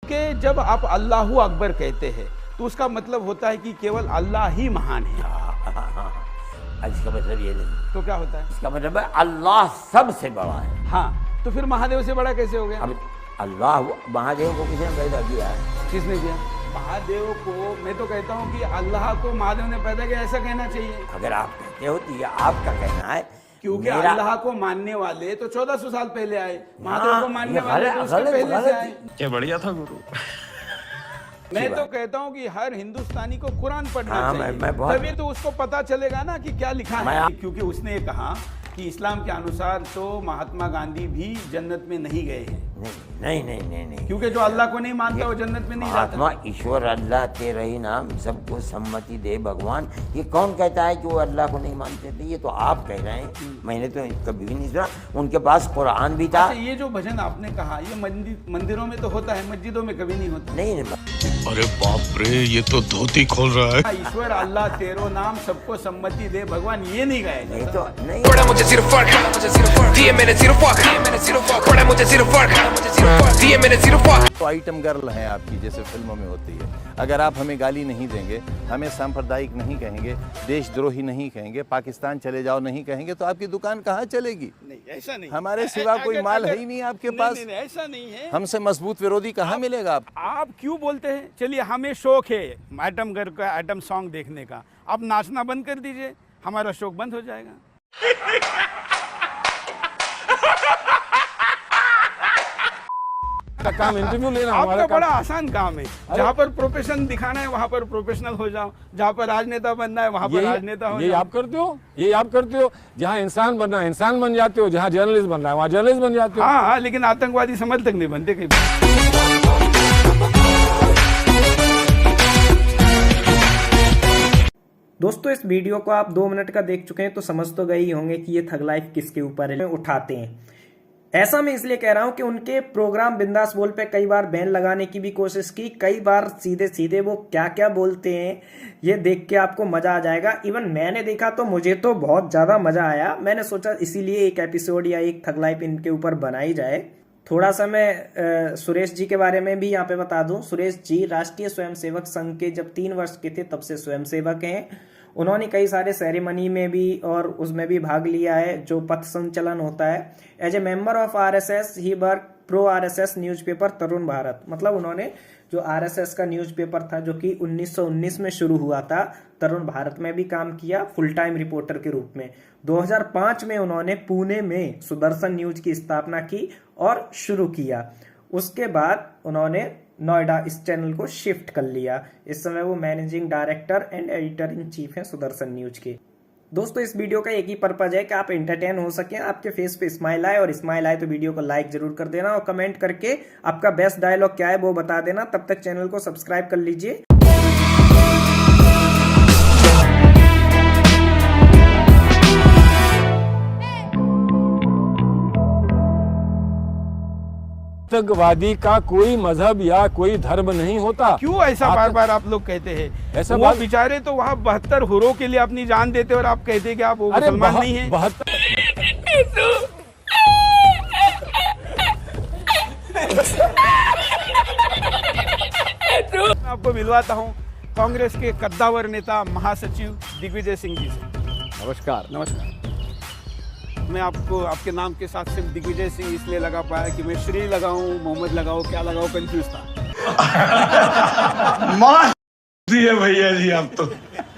कि जब आप अल्लाहू अकबर कहते हैं तो उसका मतलब होता है कि केवल अल्लाह ही महान है। इसका मतलब ये नहीं, तो क्या होता है? इसका मतलब है अल्लाह सबसे बड़ा है। हाँ, तो फिर महादेव से बड़ा कैसे हो गया? अब अल्लाह महादेव को किसने पैदा किया है? किसने किया? महादेव को मैं तो कहता हूँ कि अल्लाह को महादेव ने पैदा किया, ऐसा कहना चाहिए। अगर आप कहते हो तो ये आपका कहना है, क्योंकि अल्लाह को मानने वाले तो 1400 साल पहले आए, महादेव को मानने वाले तो उससे पहले से आए। क्या बढ़िया था गुरु। मैं तो कहता हूँ कि हर हिंदुस्तानी को कुरान पढ़ना चाहिए, मैं तभी तो उसको पता चलेगा ना कि क्या लिखा है। क्योंकि उसने ये कहा कि इस्लाम के अनुसार तो महात्मा गांधी भी जन्नत में नहीं गए हैं। नहीं, क्योंकि जो अल्लाह को नहीं मानता वो जन्नत में नहीं जाता। महात्मा ईश्वर अल्लाह तेरा ही नाम सबको सम्मति दे भगवान, ये कौन कहता है कि वो अल्लाह को नहीं मानते थे? ये तो आप कह रहे हैं, मैंने तो कभी भी नहीं सुना। उनके पास कुरान भी था। ये जो भजन आपने कहा ये मंदिरों में तो होता है, मस्जिदों में कभी नहीं होता। नहीं अरे बाप रे, ये तो धोती खोल रहा है। ईश्वर अल्लाह तेरो नाम सबको सम्मति दे भगवान, ये नहीं गाया नहीं तो नहीं। पड़ा मुझे सिर्फ फर्क, दिए मैंने सिर्फ फर्क, पड़ा मुझे सिर्फ फर्क, दिए मैंने सिर्फ फर्क। तो आइटम गर्ल है आपकी, जैसे फिल्मों में होती है। अगर आप हमें गाली नहीं देंगे, हमें सांप्रदायिक नहीं कहेंगे, देशद्रोही नहीं कहेंगे, पाकिस्तान चले जाओ नहीं कहेंगे, तो आपकी दुकान कहाँ चलेगी? नहीं, ऐसा नहीं। हमारे सिवा कोई माल है ही नहीं आपके पास। नहीं, ऐसा नहीं है। हमसे मजबूत विरोधी कहाँ मिलेगा? आप क्यों बोलते हैं? चलिए, हमें शौक है आइटम गर्ल का आइटम सॉन्ग देखने का, आप नाचना बंद कर दीजिए, हमारा शौक बंद हो जाएगा। काम इंटरव्यू लेना आपका बड़ा आसान काम है। जहाँ पर प्रोफेशन दिखाना है वहाँ पर प्रोफेशनल हो जाओ, जहाँ पर राजनेता बनना है वहाँ पर राजनेता हो ये जाओ। आप करते हो, ये आप करते हो। जहाँ इंसान बनना है इंसान बन जाते हो, जहाँ जर्नलिस्ट बनना है वहाँ जर्नलिस्ट बन जाते हो। हाँ, लेकिन आतंकवादी समझ तक नहीं बनते कहीं। दोस्तों, इस वीडियो को आप 2 मिनट का देख चुके हैं तो समझ तो गए ही होंगे कि ये थग लाइफ किसके ऊपर उठाते हैं। ऐसा मैं इसलिए कह रहा हूं कि उनके प्रोग्राम बिंदास बोल पे कई बार बैन लगाने की भी कोशिश की, कई बार सीधे सीधे वो क्या क्या बोलते हैं ये देख के आपको मजा आ जाएगा। इवन मैंने देखा तो मुझे तो बहुत ज्यादा मजा आया। मैंने सोचा इसीलिए एक एपिसोड या एक थग लाइफ इनके ऊपर बनाई जाए। थोड़ा सा मैं सुरेश जी के बारे में भी यहाँ पे बता दूं। सुरेश जी राष्ट्रीय स्वयंसेवक संघ के जब 3 वर्ष के थे तब से स्वयंसेवक हैं। उन्होंने कई सारे सेरेमनी में भी और उसमें भी भाग लिया है जो पथ संचलन होता है। As a member of RSS he work pro RSS newspaper Tarun Bharat, मतलब उन्होंने जो आरएसएस का न्यूज़पेपर था जो कि 1919 में शुरू हुआ था, तरुण भारत में भी काम किया फुल टाइम रिपोर्टर के रूप में। 2005 में उन्होंने पुणे में सुदर्शन न्यूज की स्थापना की और शुरू किया। उसके बाद उन्होंने नोएडा इस चैनल को शिफ्ट कर लिया। इस समय वो managing director and editor in chief हैं सुदर्शन न्यूज के। दोस्तों, इस वीडियो का एक ही पर्पज है कि आप एंटरटेन हो सकें, आपके फेस पे स्माइल आए, और स्माइल आए तो वीडियो को लाइक जरूर कर देना और कमेंट करके आपका बेस्ट डायलॉग क्या है वो बता देना। तब तक चैनल को सब्सक्राइब कर लीजिए। आतंकवादी का कोई मजहब या कोई धर्म नहीं होता। क्यों ऐसा बार बार आप लोग कहते हैं? ऐसा वो बेचारे तो वहाँ 72 हुरों के लिए अपनी जान देते और आप कहते हैं कि आप वो मुसलमान नहीं है। 72 मैं आपको मिलवाता हूँ कांग्रेस के कद्दावर नेता महासचिव दिग्विजय सिंह जी से। नमस्कार। नमस्कार। मैं आपको आपके नाम के साथ सिर्फ दिग्विजय सिंह इसलिए लगा पाया कि मैं श्री लगाऊं, मोहम्मद लगाऊं, क्या लगाऊं, कंफ्यूज था। भैया जी आप तो।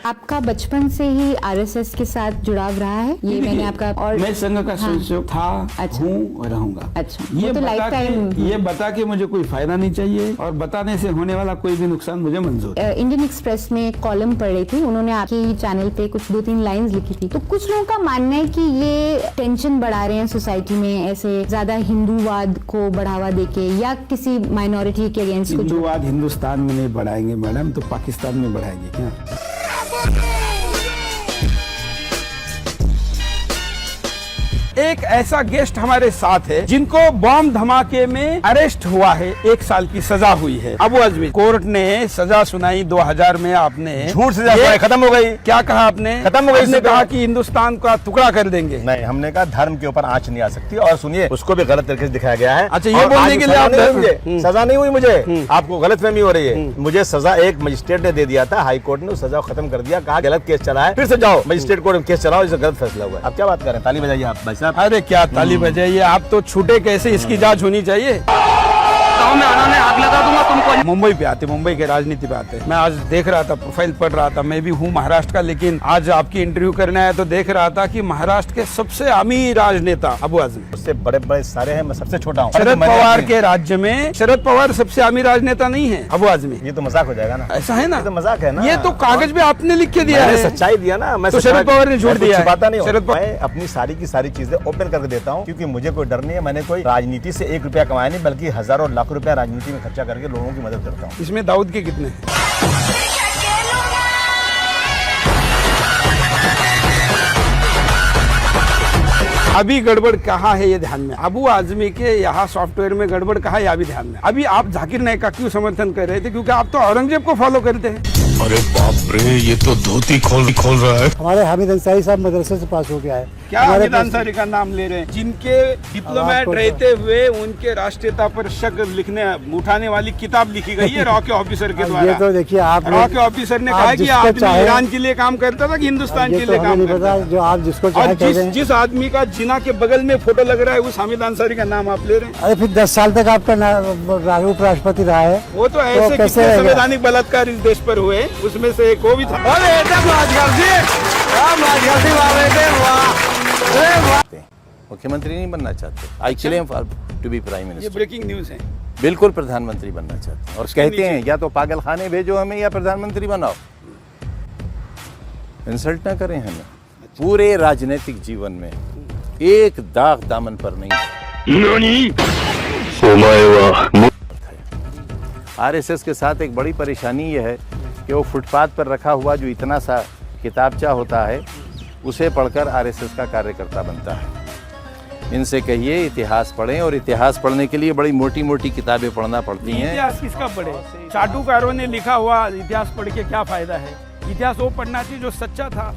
आपका बचपन से ही आरएसएस के साथ जुड़ाव रहा है? ये मैंने आपका और मैं संघ का सदस्य था, अच्छा। हूँ और रहूंगा। अच्छा, ये तो लाइफ टाइम। ये बता के मुझे कोई फायदा नहीं चाहिए और बताने से होने वाला कोई भी नुकसान मुझे मंजूर। इंडियन एक्सप्रेस में एक कॉलम पढ़ रही थी, उन्होंने आपके चैनल पे कुछ 2-3 लाइंस लिखी थी। तो कुछ लोगों का मानना है कि ये टेंशन बढ़ा रहे हैं सोसाइटी में, ऐसे ज्यादा हिंदूवाद को बढ़ावा देके या किसी माइनॉरिटी के अगेंस्ट। हिंदूवाद हिंदुस्तान में नहीं बढ़ाएंगे मैडम, तो पाकिस्तान में बढ़ाएंगे क्या? एक ऐसा गेस्ट हमारे साथ है जिनको बॉम्ब धमाके में अरेस्ट हुआ है, 1 साल की सजा हुई है। अबू आजमी, कोर्ट ने सजा सुनाई 2000 में, आपने झूठ सजा सुनाई, खत्म हो गई। क्या कहा आपने? खत्म हो गई। आपने कहा कि हिंदुस्तान का टुकड़ा कर देंगे। नहीं, हमने कहा धर्म के ऊपर आंच नहीं आ सकती। और सुनिए, उसको भी गलत तरीके से दिखाया गया है। अच्छा, ये बोलने के लिए आप सजा नहीं हुई मुझे, आपको गलतफहमी हो रही है। मुझे सजा एक मजिस्ट्रेट ने दे दिया था, हाई कोर्ट ने उस सजा को खत्म कर दिया, कहा गलत केस चला है, फिर से जाओ मजिस्ट्रेट कोर्ट में केस चलाओ, इसे गलत फैसला हुआ है। अब क्या बात कर रहे हैं? ताली बजाइए आप भाई साहब। अरे क्या ताली बजाइए, आप तो छूटे कैसे, इसकी जांच होनी चाहिए। में उन्होंने आग लगा दूंगा तुमको। मुंबई पे आते, मुंबई के राजनीति पे आते। मैं आज देख रहा था, प्रोफाइल पढ़ रहा था, मैं भी हूँ महाराष्ट्र का, लेकिन आज आपकी इंटरव्यू करने आया तो देख रहा था कि महाराष्ट्र के सबसे अमीर राजनेता अबू आजमी, उससे बड़े बड़े सारे हैं, मैं सबसे छोटा हूँ। शरद पवार के राज्य में शरद पवार सबसे अमीर राजनेता नहीं है अबू आजमी। ये तो मजाक हो जाएगा ना। ऐसा है ना, तो मजाक है ना। ये तो कागज पे आपने लिख के दिया है, सच्चाई दिया ना। मैं तो शरद पवार ने झूठ दिया, छिपाता नहीं। शरद मैं अपनी सारी की सारी चीजें ओपन करके देता हूँ, क्योंकि मुझे कोई डर नहीं है। मैंने कोई राजनीति से 1 रुपया कमाया नहीं, बल्कि हजारों लाख रुपया राजनीति में खर्चा करके लोगों की मदद करता हूँ। इसमें दाऊद के कितने? अभी गड़बड़ कहाँ है ये ध्यान में, अबू आजमी के यहाँ सॉफ्टवेयर में गड़बड़ कहाँ है, अभी ध्यान में। अभी आप जाकिर नाइक का क्यों समर्थन कर रहे थे? क्योंकि आप तो औरंगजेब को फॉलो करते हैं। अरे बाप रे, ये तो धोती खोल रहा है। हमारे हामिद अंसारी साहब मदरसे से पास हो गया है। क्या हामिद अंसारी का नाम ले रहे हैं? जिनके डिप्लोमेट रहते हुए उनके राष्ट्रीयता पर शक लिखने उठाने वाली किताब लिखी गई है रॉ के ऑफिसर के द्वारा। ये तो देखिए, आप रॉ के ऑफिसर ने कहा कि आदमी ईरान के लिए काम करता था कि हिंदुस्तान के लिए काम करता था। जो आप जिसको और जिस आदमी का जिना के बगल में फोटो लग रहा है उस हामिद अंसारी का नाम आप ले रहे हैं। अरे फिर 10 साल तक आपका उपराष्ट्रपति रहा है। वो तो ऐसे कितने संवैधानिक बलात्कार इस देश पर हुए, उसमें से एक वो भी था। मुख्यमंत्री नहीं बनना चाहते। I claim for to be prime minister. ये ब्रेकिंग न्यूज है। बिल्कुल प्रधानमंत्री बनना चाहते हैं और कहते हैं या तो पागल खाने भेजो हमें या प्रधानमंत्री बनाओ। इंसल्ट ना करें हमें। पूरे राजनीतिक जीवन में एक दाग दामन पर नहीं। आरएसएस के साथ एक बड़ी परेशानी यह है कि वो फुटपाथ पर रखा हुआ जो इतना सा किताबचा होता है उसे पढ़कर आरएसएस का कार्यकर्ता बनता है। इनसे कहिए इतिहास पढ़ें, और इतिहास पढ़ने के लिए बड़ी मोटी मोटी किताबें पढ़ना पड़ती हैं। इतिहास किसका पढ़े? चाटुकारों ने लिखा हुआ इतिहास पढ़ के क्या फायदा है? इतिहास वो पढ़ना चाहिए जो सच्चा था।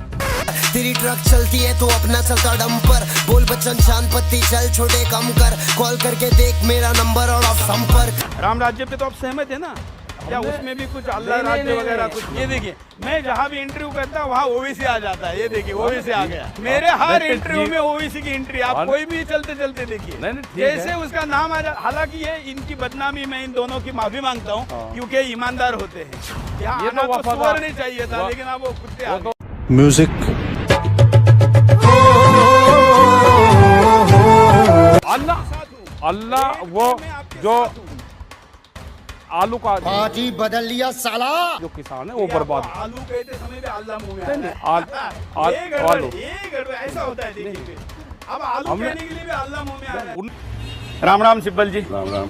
तेरी ट्रक चलती है तो अपना चलता डंपर, बोल बच्चन शान पत्ती चल छोटे कम कर, कॉल करके देख मेरा नंबर और ऑफ संपर्क। राम राज्य पे तो आप सहमत है ना? या उसमें भी कुछ अल्लाह राज्य वगैरह कुछ? ये देखिए, मैं जहाँ भी इंटरव्यू करता हूँ वहाँ ओबीसी आ जाता है। ये देखिए, ओबीसी आ गया मेरे हर इंटरव्यू में। ओबीसी की एंट्री आप कोई भी चलते चलते देखिए, जैसे उसका नाम आ जाए। हालांकि ये इनकी बदनामी, मैं इन दोनों की माफी मांगता हूँ क्योंकि ईमानदार होते हैं। यहाँ आना तो सुअर नहीं चाहिए था, लेकिन अब वो कुत्ते आ गए। म्यूजिक अल्लाह वो जो आलू का पार्टी बदल लिया साला। जो किसान है वो बर्बाद। आलू कहते समय पे अल्लाह मुंह में आलू ऐसा होता है। देखिए, अब आलू कहने के लिए भी अल्लाह मुंह में आ रहा है। राम राम सिब्बल जी। राम राम।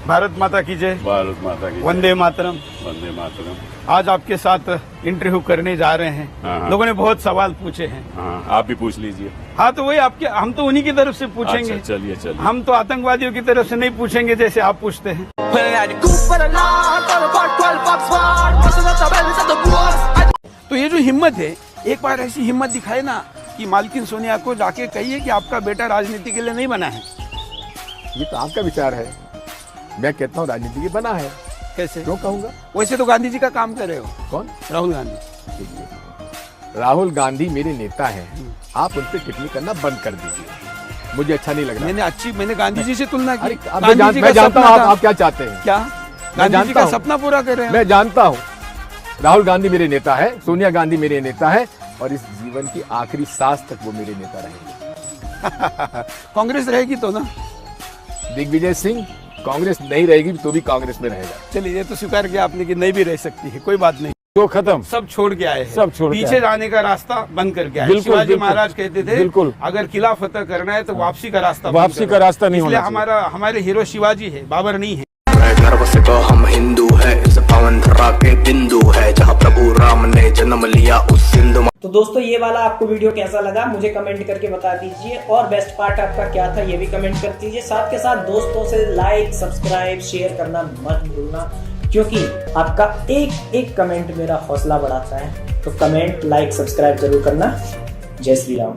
भारत माता की जय। भारत माता की। वंदे मातरम। वंदे मातरम। आज आपके साथ इंटरव्यू करने जा रहे हैं। लोगों ने बहुत सवाल पूछे हैं। हाँ, आप भी पूछ लीजिए। हाँ, तो वही आपके, हम तो उन्हीं की तरफ से पूछेंगे। अच्छा, चलिए। हम तो आतंकवादियों की तरफ से नहीं पूछेंगे जैसे आप पूछते हैं। तो ये जो हिम्मत है, एक बार ऐसी हिम्मत दिखाए ना कि मालकिन सोनिया को जाके कहिए कि आपका बेटा राजनीति के लिए नहीं बना है। ये तो आपका विचार है, मैं कहता हूँ राजनीति के बना है। कैसे? क्यों कहूँगा? वैसे तो गांधी जी का काम कर रहे हो। कौन? राहुल गांधी। राहुल गांधी मेरे नेता हैं, आप उन पर टिप्पणी करना बंद कर दीजिए, मुझे अच्छा नहीं लग रहा। मैंने गांधी जी से तुलना की। मैं जानता हूँ आप क्या चाहते हैं। क्या? गांधी जी का सपना पूरा कर रहे हैं। मैं जानता हूँ राहुल गांधी मेरे नेता है, सोनिया गांधी मेरे नेता है, और इस जीवन की आखिरी सांस तक वो मेरे नेता रहेंगे। कांग्रेस रहेगी तो ना? दिग्विजय सिंह, कांग्रेस नहीं रहेगी तो भी कांग्रेस में रहेगा। चलिए, ये तो स्वीकार किया आपने कि नहीं भी रह सकती है, कोई बात नहीं। तो खत्म, सब छोड़ के आए हैं। सब छोड़ पीछे जाने का रास्ता बंद करके आए। शिवाजी महाराज कहते थे, बिल्कुल, अगर किला फतह करना है तो वापसी का रास्ता, वापसी का रास्ता नहीं होना चाहिए। हमारे हीरो शिवाजी है, बाबर नहीं है। है, गर्व से तो हम हिंदू है, इस पावन धरा के बिंदु है, जहाँ प्रभु राम ने जन्म लिया उस सिंधु। तो दोस्तों ये वाला आपको वीडियो कैसा लगा मुझे कमेंट करके बता दीजिए, और बेस्ट पार्ट आपका क्या था ये भी कमेंट कर दीजिए। साथ के साथ दोस्तों से लाइक सब्सक्राइब शेयर करना मत भूलना, क्योंकि आपका एक एक कमेंट मेरा हौसला बढ़ाता है। तो कमेंट लाइक सब्सक्राइब जरूर करना। जय श्री राम।